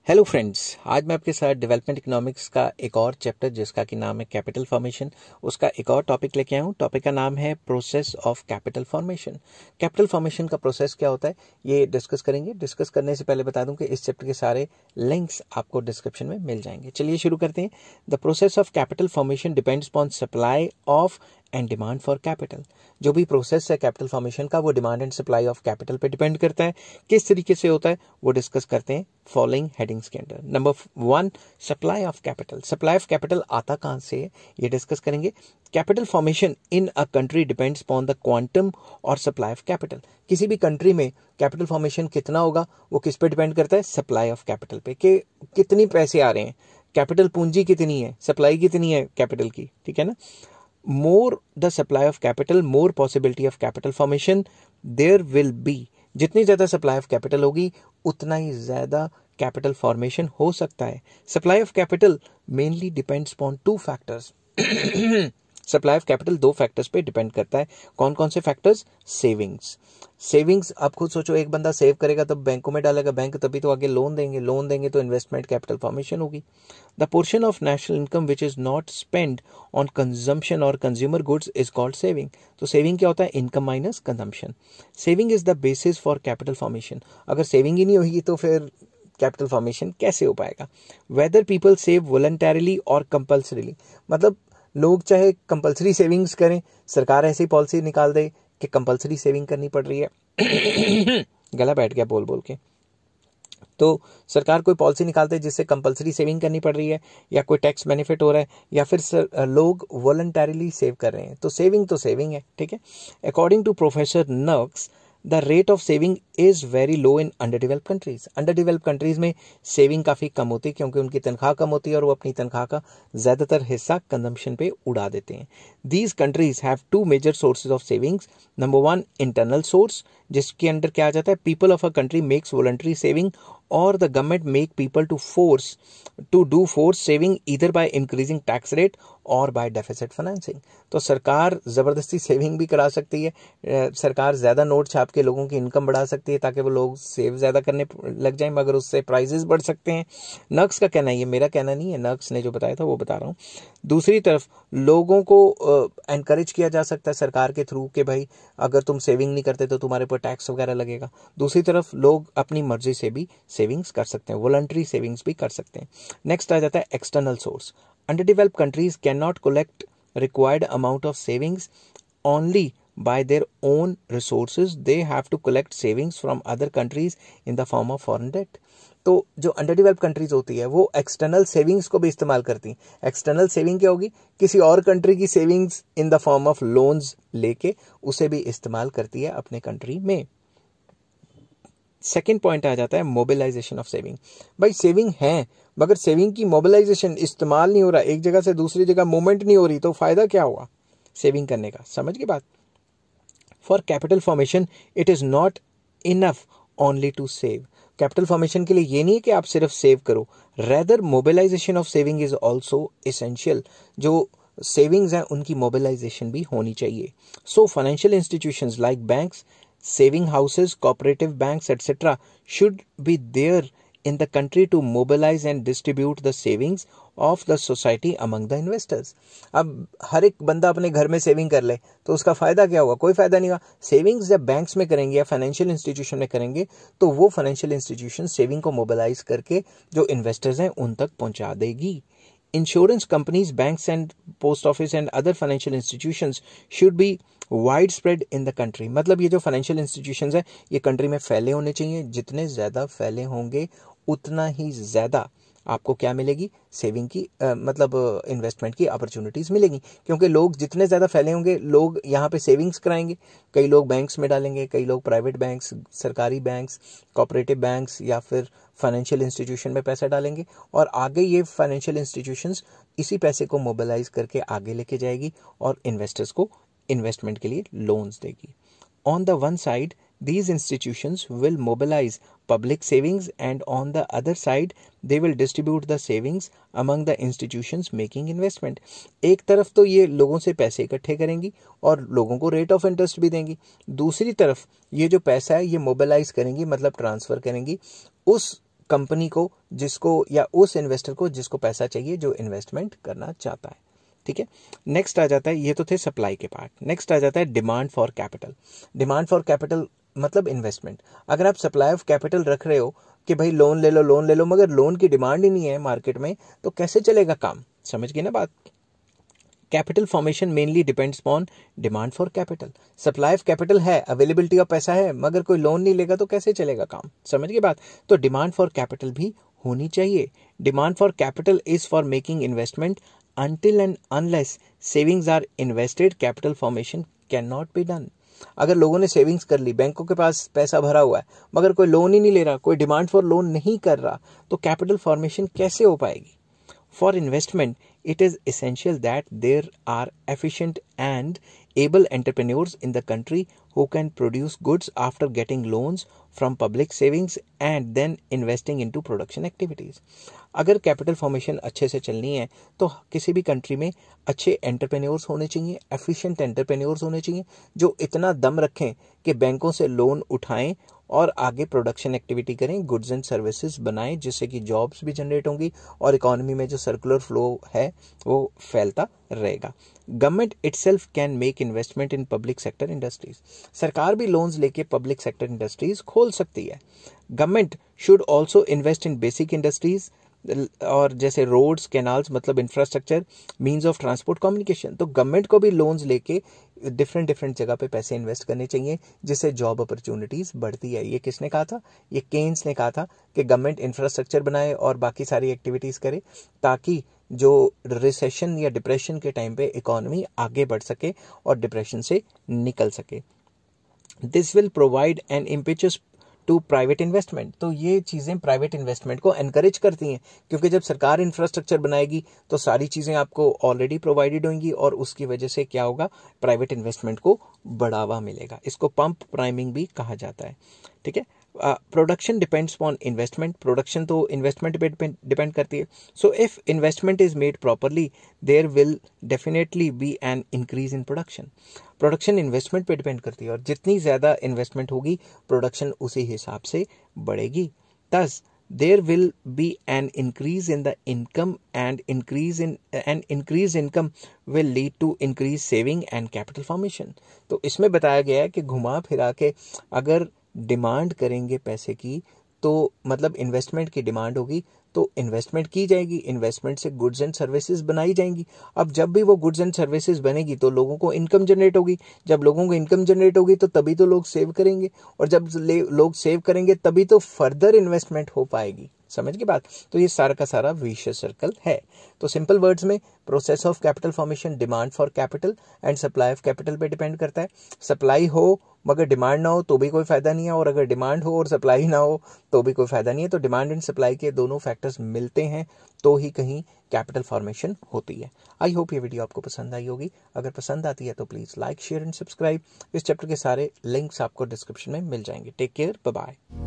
Hello friends, आज मैं आपके साथ डेवलपमेंट इकोनॉमिक्स का एक और चैप्टर जिसका कि नाम है कैपिटल फॉर्मेशन, उसका एक और टॉपिक लेके आया हूँ। टॉपिक का नाम है process of capital formation. Capital formation का प्रोसेस क्या होता है ये डिस्कस करेंगे। डिस्कस करने से पहले बता दूं कि इस चैप्टर के सारे लिंक्स आपको डिस्क्रिप्शन में मिल जाएंगे। चलिए शुरू करते हैं। The process of capital formation depends upon supply of and demand for capital. जो भी प्रोसेस है कैपिटल फॉर्मेशन का वो demand and supply of capital पे डिपेंड करता है। किस तरीके से होता है वो डिस्कस करते हैं फॉलोइंग हेडिंग्स के under. Number 1, supply of capital. Supply of capital आता कहां से है ये डिस्कस करेंगे। Capital formation in a country depends upon the quantum और सप्लाई ऑफ कैपिटल। किसी भी कंट्री में कैपिटल फॉर्मेशन कितना होगा वो किस पे डिपेंड करता है, सप्लाई ऑफ कैपिटल पे, कि कितनी पैसे आ रहे हैं, कैपिटल पूंजी कितनी है, सप्लाई कितनी है कैपिटल की, ठीक है ना। More the supply of capital more possibility of capital formation there will be. जितनी ज्यादा सप्लाई ऑफ कैपिटल होगी उतना ही ज्यादा कैपिटल फॉर्मेशन हो सकता है। Supply of capital mainly depends upon 2 factors. Supply of capital 2 factors पे डिपेंड करता है। कौन कौन से फैक्टर्स? सेविंग्स आप खुद सोचो, एक बंदा सेव करेगा तब बैंकों में डालेगा, बैंक तभी तो आगे लोन देंगे तो इन्वेस्टमेंट कैपिटल फॉर्मेशन होगी। The portion of national income which is not spend on consumption और consumer goods is called saving. तो सेविंग क्या होता है? Income minus consumption. Saving is the basis for capital formation. अगर saving ही नहीं होगी तो फिर कैपिटल फॉर्मेशन कैसे हो पाएगा? वेदर पीपल सेव वॉलंटरीली और कंपल्सरीली, मतलब लोग चाहे कंपल्सरी सेविंग्स करें, सरकार ऐसी पॉलिसी निकाल दे कि कंपल्सरी सेविंग करनी पड़ रही है गला बैठ गया बोल बोल के, तो सरकार कोई पॉलिसी निकालते हैं जिससे कंपल्सरी सेविंग करनी पड़ रही है, या कोई टैक्स बेनिफिट हो रहा है, या फिर लोग वॉलंटरीली सेव कर रहे हैं, तो सेविंग है, ठीक है। According to professor Nurkse the rate of saving is very low in underdeveloped countries. Underdeveloped countries में सेविंग काफी कम होती है क्योंकि उनकी तनख्वाह कम होती है और वो अपनी तनख्वाह का ज्यादातर हिस्सा कंजम्पशन पे उड़ा देते हैं। These countries have 2 major sources of savings. Number 1, internal source, जिसके अंडर क्या आ जाता है, people of a country makes voluntary saving और the government make people to do force saving either by increasing tax rate और by deficit financing. तो सरकार जबरदस्ती सेविंग भी करा सकती है, सरकार ज्यादा नोट छाप के लोगों की इनकम बढ़ा सकती है ताकि वो लोग सेव ज्यादा करने लग जाएं, मगर उससे प्राइसेस बढ़ सकते हैं। नक्स का कहना है, ये मेरा कहना नहीं है, नक्स ने जो बताया था वो बता रहा हूँ। दूसरी तरफ लोगों को एनकरेज किया जा सकता है सरकार के थ्रू कि भाई अगर तुम सेविंग नहीं करते तो तुम्हारे ऊपर टैक्स वगैरह लगेगा। दूसरी तरफ लोग अपनी मर्जी से भी सेविंग्स कर सकते हैं, वॉलंटरी सेविंग्स भी कर सकते हैं। नेक्स्ट आ जाता है external source. Underdeveloped countries cannot collect required amount of savings only by their own resources. They have to collect savings from other countries in the form of foreign debt. तो जो under developed countries होती है वो external savings को भी इस्तेमाल करती हैं। एक्सटर्नल सेविंग क्या होगी? किसी और कंट्री की savings in the form of loans लेके उसे भी इस्तेमाल करती है अपने कंट्री में। सेकेंड पॉइंट आ जाता है मोबिलाइजेशन ऑफ सेविंग। भाई सेविंग है मगर सेविंग की मोबिलाइजेशन, इस्तेमाल नहीं हो रहा, एक जगह से दूसरी जगह मूवमेंट नहीं हो रही, तो फायदा क्या हुआ सेविंग करने का? समझ गए बात? For capital formation it is not enough only to save. Capital formation के लिए ये नहीं है कि आप सिर्फ सेव करो, rather mobilisation of saving is also essential. जो सेविंग्स हैं उनकी मोबिलाइजेशन भी होनी चाहिए। So financial institutions like banks, saving houses, cooperative banks, etc. should be there in the country to mobilize and distribute the savings of the society among the investors. अब हर एक बंदा अपने घर में सेविंग कर ले तो उसका फायदा क्या होगा? कोई फायदा नहीं होगा। सेविंग्स जब बैंक्स में करेंगे या फाइनेंशियल इंस्टीट्यूशन में करेंगे तो वो फाइनेंशियल इंस्टीट्यूशन सेविंग को मोबिलाइज करके जो इन्वेस्टर्स हैं उन तक पहुंचा देगी। Insurance companies, banks and post office and other financial institutions should be widespread in the country. मतलब ये जो फाइनेंशियल इंस्टीट्यूशंस है ये कंट्री में फैले होने चाहिए। जितने ज्यादा फैले होंगे उतना ही ज्यादा आपको क्या मिलेगी? सेविंग की मतलब इन्वेस्टमेंट की अपॉर्चुनिटीज मिलेगी, क्योंकि लोग जितने ज्यादा फैले होंगे लोग यहाँ पे सेविंग्स कराएंगे। कई लोग बैंक्स में डालेंगे, कई लोग प्राइवेट बैंक्स, सरकारी बैंक्स, कोऑपरेटिव बैंक्स या फिर फाइनेंशियल इंस्टीट्यूशन में पैसा डालेंगे और आगे ये फाइनेंशियल इंस्टीट्यूशंस इसी पैसे को मोबिलाइज करके आगे लेके जाएगी और इन्वेस्टर्स को इन्वेस्टमेंट के लिए लोन्स देगी। On the one side, these institutions will mobilize public savings, and on the other side, they will distribute the savings among the institutions making investment. एक तरफ तो ये लोगों से पैसे इकट्ठे करेंगी और लोगों को रेट ऑफ इंटरेस्ट भी देंगी, दूसरी तरफ ये जो पैसा है ये मोबिलाइज करेंगी, मतलब ट्रांसफर करेंगी उस कंपनी को जिसको या उस इन्वेस्टर को जिसको पैसा चाहिए जो इन्वेस्टमेंट करना चाहता है। ठीक है, नेक्स्ट आ जाता है, ये तो थे सप्लाई के पार्ट। नेक्स्ट आ जाता है demand for capital. Demand for capital मतलब इन्वेस्टमेंट। अगर आप सप्लाई ऑफ कैपिटल रख रहे हो कि भाई लोन ले लो, मगर लोन की डिमांड ही नहीं है मार्केट में, तो कैसे चलेगा काम? समझ गए ना बात? Capital formation mainly depends on demand for capital. Supply of capital है, अवेलेबिलिटी ऑफ पैसा है, मगर कोई लोन नहीं लेगा तो कैसे चलेगा काम? समझ गए बात? तो डिमांड फॉर कैपिटल भी होनी चाहिए। Demand for capital is for making investment until and unless savings are invested, capital formation cannot be done। अगर लोगों ने सेविंग्स कर ली, बैंकों के पास पैसा भरा हुआ है, मगर कोई लोन ही नहीं ले रहा, कोई डिमांड फॉर लोन नहीं कर रहा, तो कैपिटल फॉर्मेशन कैसे हो पाएगी? For investment it is essential that there are efficient and able entrepreneurs in the country who can produce goods after getting loans from public savings and then investing into production activities। अगर capital formation अच्छे से चलनी है तो किसी भी country में अच्छे एंटरप्रेन्योर्स होने चाहिए, एफिशिएंट एंटरप्रेन्योर्स होने चाहिए जो इतना दम रखें कि बैंकों से लोन उठाएं और आगे प्रोडक्शन एक्टिविटी करें, गुड्स एंड सर्विसेज बनाएं, जिससे कि जॉब्स भी जनरेट होंगी और इकोनॉमी में जो सर्कुलर फ्लो है वो फैलता रहेगा। Government itself can make investment in public sector industries. सरकार भी लोन्स लेके पब्लिक सेक्टर इंडस्ट्रीज खोल सकती है। Government should also invest in basic industries और जैसे रोड्स, कैनाल्स मतलब infrastructure, means of transport, communication. तो गवर्नमेंट को भी लोन्स लेके डिफरेंट जगह पे पैसे इन्वेस्ट करने चाहिए, जिससे जॉब अपॉर्चुनिटीज बढ़ती है। ये किसने कहा था? ये केन्स ने कहा था कि गवर्नमेंट इंफ्रास्ट्रक्चर बनाए और बाकी सारी एक्टिविटीज करे ताकि जो रिसेशन या डिप्रेशन के टाइम पे इकोनॉमी आगे बढ़ सके और डिप्रेशन से निकल सके। This will provide an impetus to private investment. तो ये चीज़ें प्राइवेट इन्वेस्टमेंट को एनकरेज करती हैं, क्योंकि जब सरकार इंफ्रास्ट्रक्चर बनाएगी तो सारी चीज़ें आपको ऑलरेडी प्रोवाइडेड होंगी और उसकी वजह से क्या होगा? प्राइवेट इन्वेस्टमेंट को बढ़ावा मिलेगा। इसको पंप प्राइमिंग भी कहा जाता है। ठीक है, production depends on investment. Production तो इन्वेस्टमेंट पे डिपेंड करती है। So if investment is made properly there will definitely be an increase in production. Production investment पे डिपेंड करती है और जितनी ज़्यादा इन्वेस्टमेंट होगी प्रोडक्शन उसी हिसाब से बढ़ेगी। Thus, there will be an increase in the income and increased income will lead to increased saving and capital formation। तो इसमें बताया गया है कि घुमा फिरा के अगर डिमांड करेंगे पैसे की तो मतलब इन्वेस्टमेंट की डिमांड होगी तो इन्वेस्टमेंट की जाएगी, इन्वेस्टमेंट से गुड्स एंड सर्विसेज बनाई जाएंगी। अब जब भी वो गुड्स एंड सर्विसेज बनेगी तो लोगों को इनकम जनरेट होगी, जब लोगों को इनकम जनरेट होगी तो तभी तो लोग सेव करेंगे और जब लोग सेव करेंगे तभी तो फर्दर इन्वेस्टमेंट हो पाएगी। समझ की बात? तो ये सारा का सारा विशियस सर्कल है। तो सिंपल वर्ड्स में process of capital formation demand for capital and supply of capital पे डिपेंड करता है। सप्लाई हो मगर डिमांड ना हो तो भी कोई फायदा नहीं है, और अगर डिमांड हो और सप्लाई ना हो तो भी कोई फायदा नहीं है। तो डिमांड एंड सप्लाई के दोनों फैक्टर्स मिलते हैं तो ही कहीं कैपिटल फॉर्मेशन होती है। आई होप ये वीडियो आपको पसंद आई होगी। अगर पसंद आती है तो please like, share and subscribe. इस चैप्टर के सारे लिंक्स आपको डिस्क्रिप्शन में मिल जाएंगे। Take care, bye bye.